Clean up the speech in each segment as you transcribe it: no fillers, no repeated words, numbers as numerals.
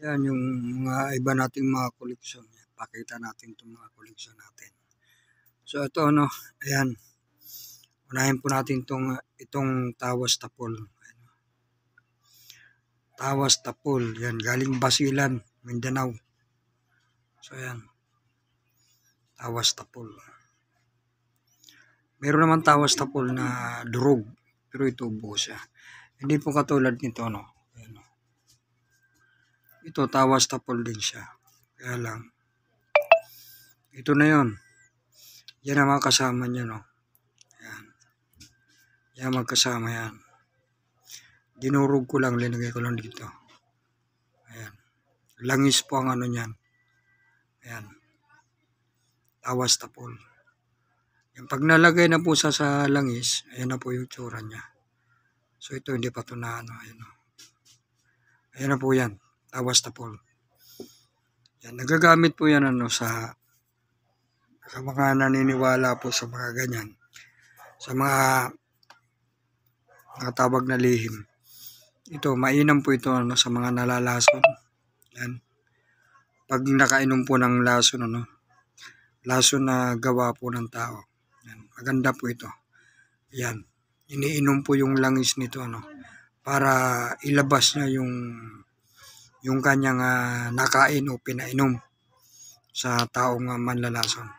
Yan yung mga iba nating mga koleksyon. Pakita natin itong mga koleksyon natin. So ito ayan. Unahin po natin itong tawas tapol. Tawas tapol, yan galing Basilan, Mindanao. So ayan. Tawas tapol. Meron naman tawas tapol na durog, pero ito buo siya. Hindi po katulad nito Ayan. Ito tawas tapol din siya. Kaya lang ito na yon. Yan ang mga kasama niya Ayan. Yan magkasama yan. Dinurog ko lang, linagay ko lang dito. Ayan. Langis po ang niyan. Ayan. Tawas tapol. Yung pag nalagay na po sa langis, ayan na po yung tsura niya. So ito hindi pa ito na ayan. Ayan na po yan. Tawas tapol. Yan, nagagamit po yan sa mga naniniwala po sa mga ganyan. Sa mga tawag na lihim. Ito, mainam po ito sa mga nalalason. Yan. Pag nakainom po ng lason, lason na gawa po ng tao. Yan. Maganda po ito. Yan. Iniinom po yung langis nito, para ilabas niya yung kanyang nakain o pinainom sa taong manlalason.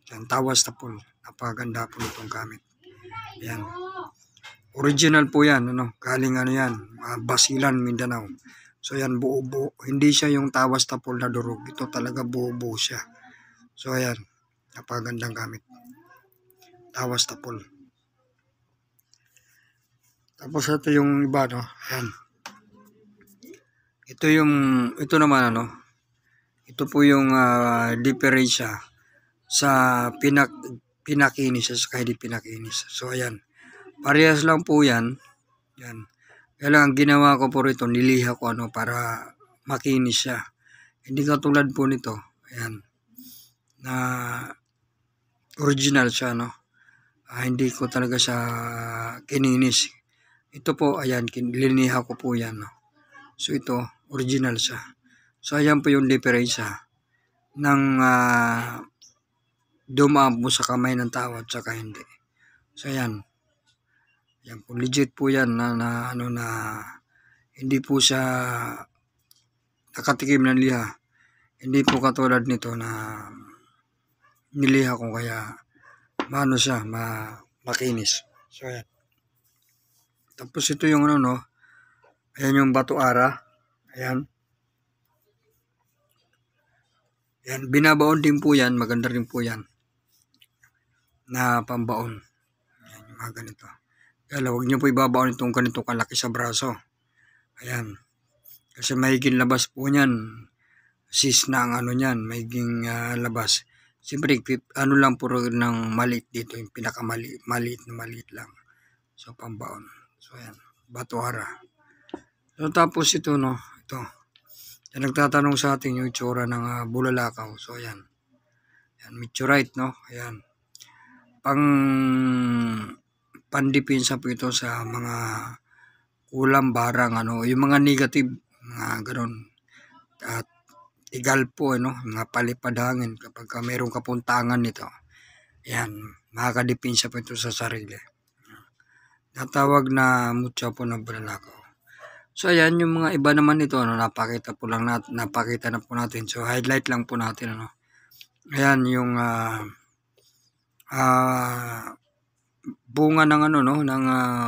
Yan, tawas tapol. Napaganda po itong gamit. Yan. Original po yan, galing yan, Basilan, Mindanao. So yan, buo-buo. Hindi siya yung tawas tapol na durog. Ito talaga buo-buo siya. So ayan, napagandang gamit. Tawas tapol. Tapos ito yung iba, ayan. Ito naman, ito po yung diferensya sa pinakinis sa hindi pinakinis. So ayan, parehas lang po yan. Yan. Kaya lang, ang ginawa ko po rito, niliha ko para makinis siya. Hindi katulad po nito. Ayan. Na original siya, hindi ko talaga siya kininis. Ito po, ayan, liniha ko po yan. So ito, original siya. So ayan po yung diferensya ng dumaan po sa kamay ng tao at saka hindi. So ayan. Yan po, legit po yan na hindi po siya nakatikim ng liha. Hindi po katulad nito na niliha ko kaya siya, makinis. So ayan. Tapos ito yung ayan yung bato-ara. Ayan. Yan, binabaon din po yan, maganda rin po yan. Na pambaon. Ayan, yung mga ganito. Kaya huwag nyo po ibabaon itong ganito kalaki sa braso. Ayan. Kasi mahiging labas po niyan. Sis na ang niyan, mahiging labas. Siyempre, lang po ng maliit dito, yung maliit lang. So, pambaon. So, ayan. Bato-ara. So, tapos ito, ito. Yan, nagtatanong sa atin yung itsura ng bulalakaw. So, ayan. Ayan, meteorite, Ayan. Pandipinsa po ito sa mga kulang barang, yung mga negative, mga ganon. At igal po, mga palipad hangin kapag mayroong kapuntangan nito. Ayan, makakadipinsa po ito sa sarili. Natawag na mutya po ng bulalakaw. So ayan, yung mga iba naman nito, napakita na po natin. So highlight lang po natin, Ayan, yung bunga ng ng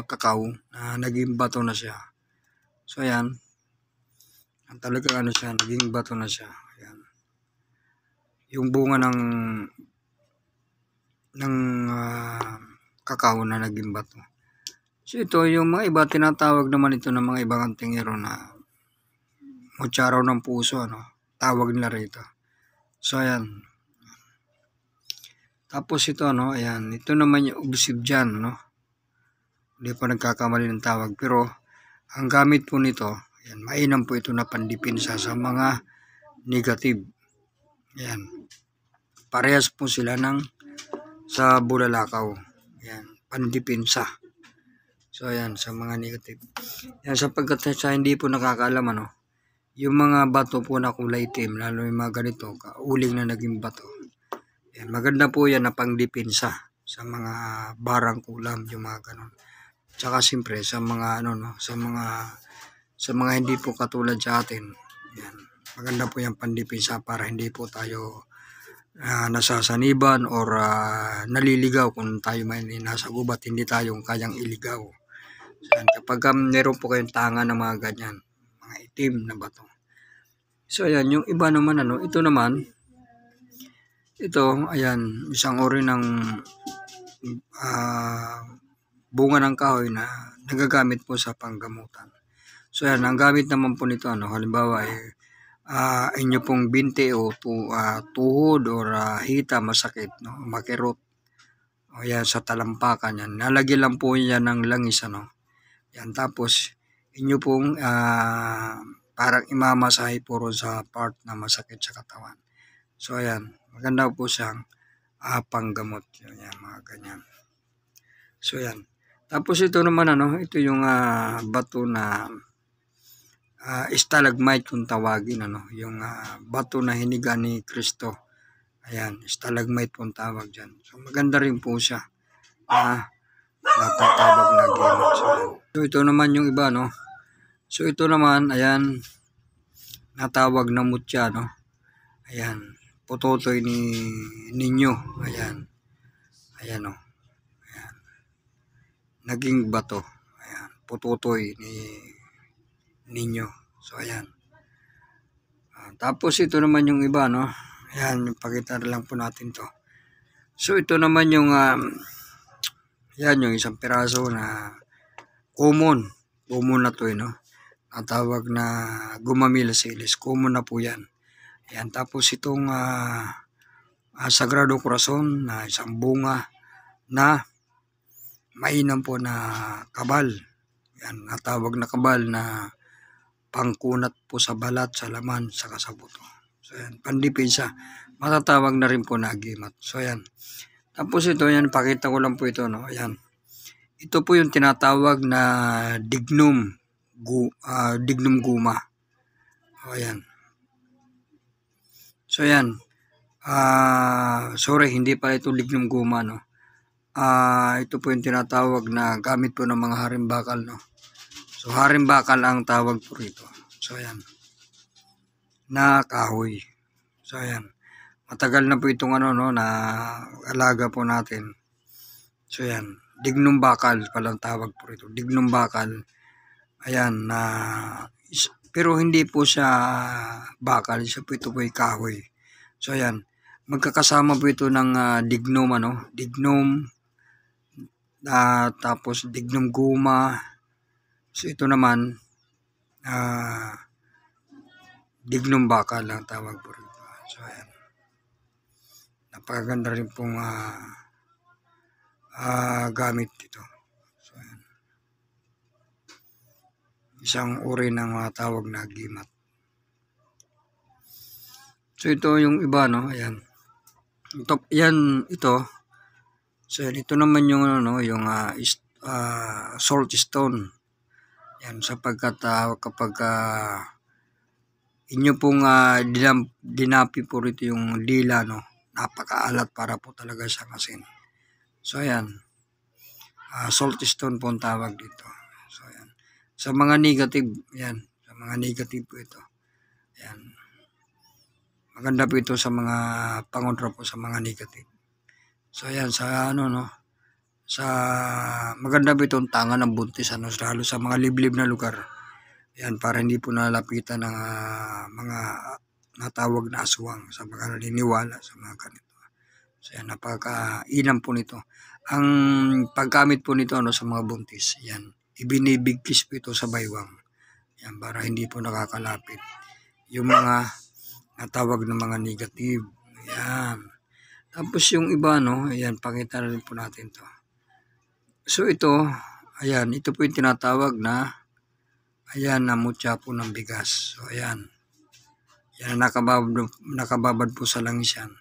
kakao na naging bato na siya. So ayan. Talaga siya, naging bato na siya. Ayan. Yung bunga ng kakao na naging bato. So ito, yung mga iba tinatawag naman ito ng mga ibang antingero na mutsaraw ng puso, tawag nila rito. So ayan. Tapos ito, ayan, ito naman yung obsidian, Hindi pa nagkakamali ng tawag. Pero, ang gamit po nito, ayan, mainam po ito na pandipinsa sa mga negative. Ayan. Parehas po sila sa bulalakaw. Ayan, pandipinsa. So, ayan, sa mga negative. Ayan, sapagkat sa hindi po nakakaalam, yung mga bato po na kulay itim, lalo yung mga ganito, uling na naging bato. Yan, maganda po yan na pangdepensa sa mga barang kulam, yung mga ganon. Tsaka siyempre sa mga sa mga hindi po katulad sa atin. Yan, maganda po yung pandepensa para hindi po tayo nasasaniban or naliligaw kung tayo may nasa gubat, hindi tayong kayang iligaw. So, kapag meron po kayong tanga ng mga ganyan, mga itim na bato. So ayan, yung iba naman ito, ayan, isang uri ng bunga ng kahoy na nagagamit po sa panggamutan. So ayan, ang gamit naman po nito, halimbawa inyo pong binti o tuhod or hita masakit, makirot, o yan, sa talampakan yan, nalagyan lang po yan ng langis, yan, tapos inyo pong parang imamasahe po sa part na masakit sa katawan. So ayan, maganda po siyang panggamot, yan, mga ganyan. So yan, tapos ito naman ito yung bato na stalagmite kung tawagin, yung bato na hiniga ni Kristo. Ayan, stalagmite po tawag dyan. So maganda rin po siya. Natatawag na gimot. So ito naman yung iba, So ito naman, ayan, natawag na mutya, Ayan, putotoy ninyo. Ayan. Ayan, Ayan. Naging bato. Ayan, putotoy ninyo. So ayan. Tapos ito naman yung iba, Ayan, pakita na lang po natin to. So ito naman yung yan, yung isang piraso na common na to, natawag na gumamela silis. Common na po yan. Ayan, tapos itong Sagrado Corazon na isang bunga na mainam po na kabal. Yan, natawag na kabal na pangkunat po sa balat, sa laman, saka sa buto. So yan, pandepensa. Matatawag na rin po na agimat. So yan. Tapos ito, yan, pakita ko lang po ito, Ayan. Ito po yung tinatawag na dignum guma. O ayan. So yan. Sorry, hindi pa ito dignum guma, ito po yung tinatawag na gamit po ng mga harimbakal, So harimbakal ang tawag po rito. So ayan. Na kahoy. So ayan. Matagal na po itong na alaga po natin. So ayan. Dignum bakal palang tawag po rito. Dignum bakal. Ayan, pero hindi po siya bakal. Ito po ay kahoy. So ayan. Magkakasama po ito ng dignum, dignum, tapos dignum guma. So ito naman, dignum bakal lang tawag po rito. So ayan. Napakaganda rin pong gamit dito. So ayan. Isang uri ng tawag na gimat. So ito yung iba, ayan. Ito. So yan, ito naman yung yung salt stone. Yan, sapagkat kapag inyo pong dinapi po rito yung dila, napakaalat para po talaga siyang asin. So ayan, salt stone po ang tawag dito. So ayan, sa mga negative, yan, sa mga negative po ito. Ayan, maganda po ito sa mga pangontra po sa mga negative. So ayan, sa sa maganda po itong tanga ng buntis, lalo sa mga liblib na lugar. Yan, para hindi po nalapitan ng mga natawag na aswang sa mga naniniwala sa mga ganito. So yan, napaka-inam po nito. Ang paggamit po nito sa mga buntis, yan, ibinibigkis po ito sa baywang. Yan, para hindi po nakakalapit yung mga natawag na mga negative. Yan. Tapos yung iba, ayan, pakita na rin po natin to. So ito, ayan, ito po yung tinatawag na, ayan, na mutya po ng bigas. So ayan, yan, nakababad po sa langis yan.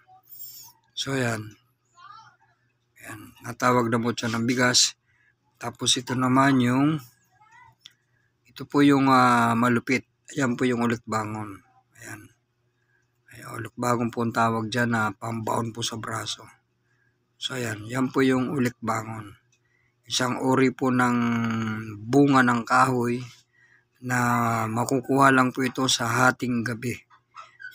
So ayan, ayan, natawag na mutya ng bigas. Tapos ito naman ito po yung malupit. Ayan po yung ulikbangon. Ayan. Ulikbangon po ang tawag dyan na pambaon po sa braso. So ayan, yan po yung ulikbangon. Isang uri po ng bunga ng kahoy na makukuha lang po ito sa hating gabi.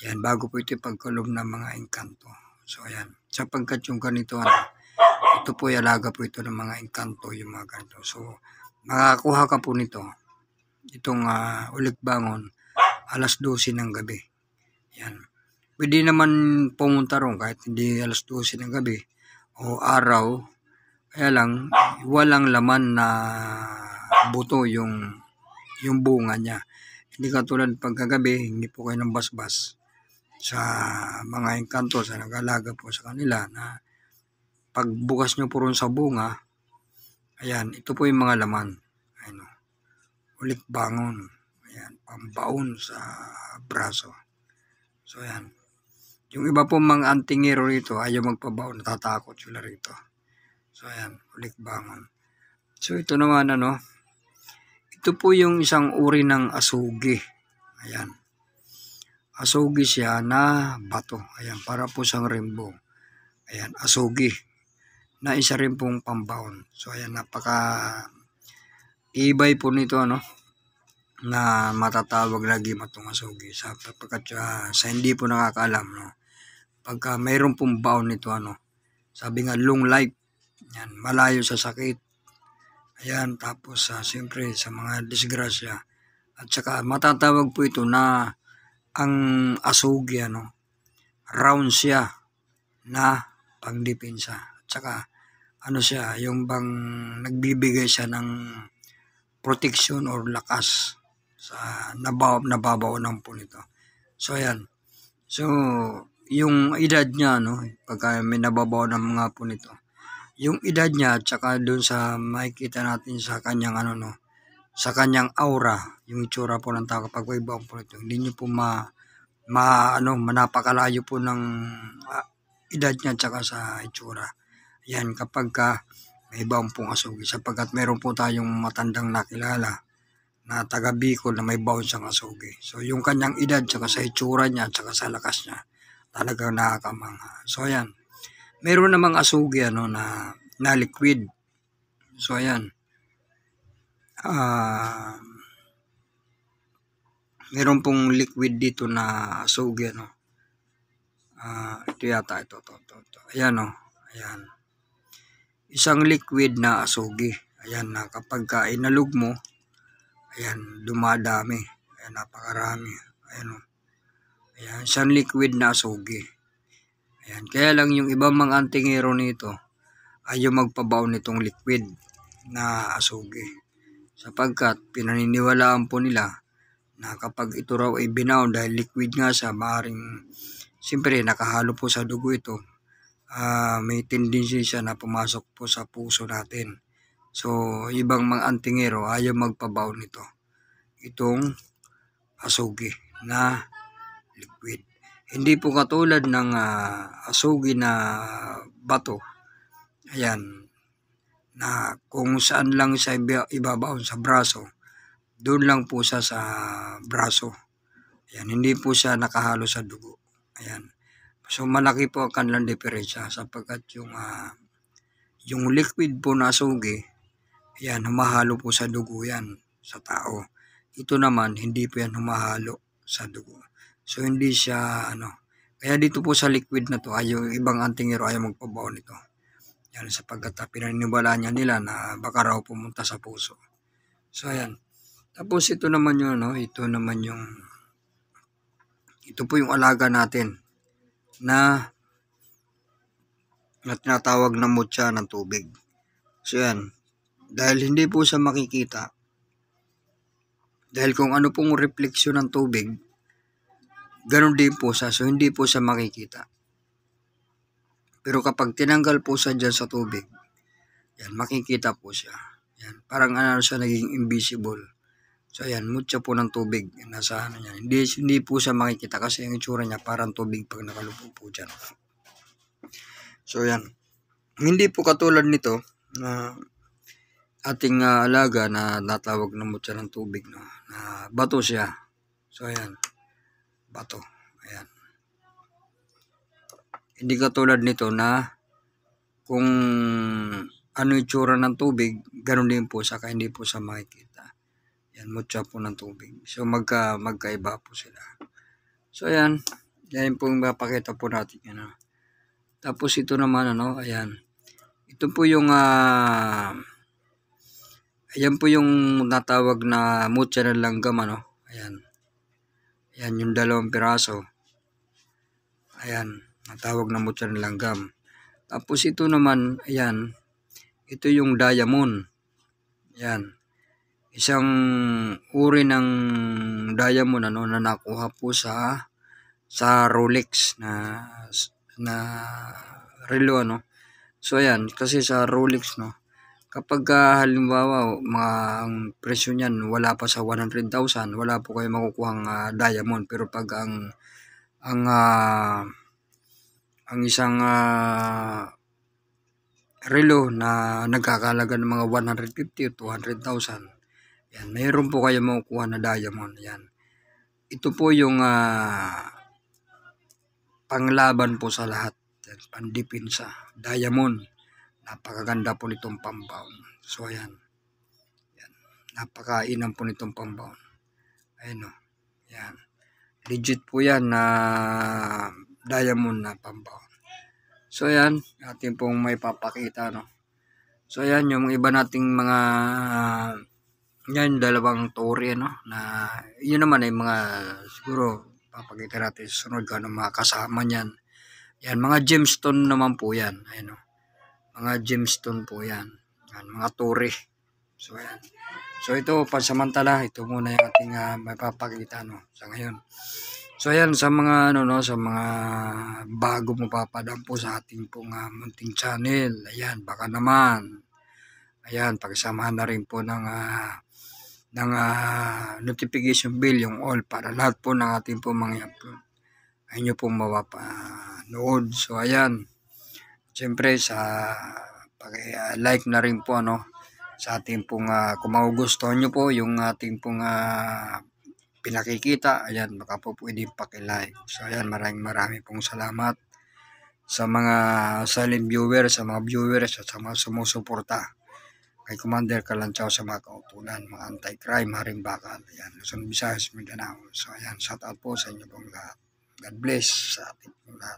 Yan, bago po ito pagkaloob ng mga engkanto. So ayan, sapagkat yung ganito, ito po alaga po ito ng mga engkanto, yung mga ganito. So makakuha ka po nito, itong ulikbangon, alas 12 ng gabi. Yan. Pwede naman pumunta ron kahit hindi alas 12 ng gabi o araw. Kaya lang, walang laman na buto yung bunga niya. Hindi katulad pagkagabi, hindi po kayo ng basbas sa mga engkanto, sa nag-alaga po sa kanila na pagbukas nyo po ron sa bunga, ayan, ito po yung mga laman. Ayan, ulikbangon. Ayan, pambaon sa braso. So, ayan. Yung iba po mga antingero rito, ayaw magpabaon, natatakot sila rito. So, ayan, ulikbangon. So, ito naman, ito po yung isang uri ng asugi. Ayan. Asugi siya na bato. Ayan, para po siyang rainbow. Ayan, asugi. Na isa rin pong pambaon. So, ayan, ibay po nito, na matatawag lagi matong asugi. Sapagkat sa hindi po nakakaalam, pagka mayroon pong baon nito, sabi nga, long life. Yan, malayo sa sakit. Ayan, tapos siyempre sa mga disgrasya. At saka matatawag po ito na ang asugi, round siya na pangdepensa. At saka siya, yung bang nagbibigay siya ng protection or lakas sa nababaonan po nito. So ayan. So yung edad niya, pagka may nababaonan mga po nito, yung edad niya at saka doon sa makikita natin sa kanyang sa kanyang aura, yung itsura po ng tao kapag may baon po nito, hindi niyo po manapakalayo po ng edad niya at saka sa itsura. Yan, kapag may baon pong asugi, sapagkat meron po tayong matandang nakilala na taga Bicol na may baon siyang asugi. So yung kanyang edad at saka sa itsura niya at saka sa lakas niya, talagang nakakamangha. So ayan. Meron namang asugi na liquid. So ayan. Meron pong liquid dito na asugi, ito yata, ito. Ayan, ayan. Isang liquid na asugi. Ayan, na kapag inalog mo, ayan, dumadami. Ayan, napakarami. Ayan, ayan, isang liquid na asugi. Ayan, kaya lang yung ibang mga antingero nito ayaw magpabaon nitong liquid na asugi. Sapagkat pinaniniwalaan po nila na kapag ito raw ay binaon dahil liquid nga siya, maaaring siyempre nakahalo po sa dugo ito, may tendency siya na pumasok po sa puso natin. So ibang mga antingero ayaw magpabaon nito, itong asugi na liquid. Hindi po katulad ng asugi na bato. Ayan, na kung saan lang siya ibabaon sa braso, doon lang po siya sa braso. Ayan, hindi po siya nakahalo sa dugo. Ayan. So malaki po ang kanilang diferensya sapagkat yung liquid po na asugi, ayan, humahalo po sa dugo yan sa tao. Ito naman, hindi po yan humahalo sa dugo. So hindi siya kaya dito po sa liquid na to, ibang antingero ayaw magpabaon nito. Yan, sapagkat pinaniniwalaan niya nila na baka raw pumunta sa puso. So ayan. Tapos ito naman yung ito po yung alaga natin na tinatawag na mutya ng tubig. So yan. Dahil hindi po siya makikita, dahil kung ano pong refleksyon ng tubig, ganun din po siya. So hindi po siya makikita. Pero kapag tinanggal po siya dyan sa tubig, yan, makikita po siya. Yan, parang siya naging invisible. So ayan, mutya po ng tubig. Nasa yan. Hindi po siya makikita kasi yung itsura niya parang tubig pag nakalupo po dyan. So yan. Hindi po katulad nito na ating alaga na natawag na mutya ng tubig, na bato siya. So ayan, bato. Ayan. Hindi katulad nito na kung ano yung tsura ng tubig, ganun din po saka hindi po sa makikita. Yan, mutya po ng tubig. So magkaiba po sila. So ayan, yan po yung mapakita po natin. Ano. Tapos ito naman, ano, ayan. Ito po yung, ayan po yung natawag na mutya ng langgam, ano. Ayan. Ayan yung 2 piraso. Ayan, natawag na mutya ng langgam. Tapos ito naman, ayan, ito yung diamond. Ayan. Isang uri ng diamond, ano, na nakuha po sa Rolex na relo, ano. So ayan, kasi sa Rolex, no, kapag halimbawa ang presyo niyan wala pa sa 100,000, wala po kayo makukuhang diamond. Pero pag ang isang relo na nagkakalaga ng mga 150 o 200,000, yan, mayroon po kayo makukuha na diamond. Yan. Ito po yung panglaban po sa lahat. Yan, pandipinsa. Diamond. Napakaganda po nitong pambaon. So ayan. Yan. Napakainam po nitong pambaon. Ayan o. Yan. Legit po yan na diamond na pambaon. So ayan. Atin pong may papakita, no. So ayan yung iba nating mga yan, 2 tore, no, na yun naman ay mga siguro papakita natin sa sunod kung ano mga kasama niyan. Yan, mga gemstone naman po yan. Ayan, no. Mga gemstone po yan. Yan, mga tore. So ayan. So ito pansamantala, ito muna yung ating mapapakita, no, sa ngayon. So ayan, sa mga ano, no, sa mga bago mo papadampo sa ating pong munting channel. Ayan, baka naman. Ayan, pagsamahan na rin po ng notification bell, yung all, para lahat po ng ating po mga upload ay nyo pong mapapanood. So ayan, siyempre sa like na rin po, ano, sa ating pong kung magugustuhan nyo po yung ating pong pinakikita, ayan, baka po pwede paki-like. So ayan, maraming pong salamat sa mga silent viewers, sa mga viewers at sa mga sumusuporta kay Commander Kalanchaw sa mga kautulan, mga anti-crime, Haring Bakal, ayan, Luzon, Visayas, Mindanao. So ayan, shout out po sa inyo pong lahat. God bless sa ating pong lahat.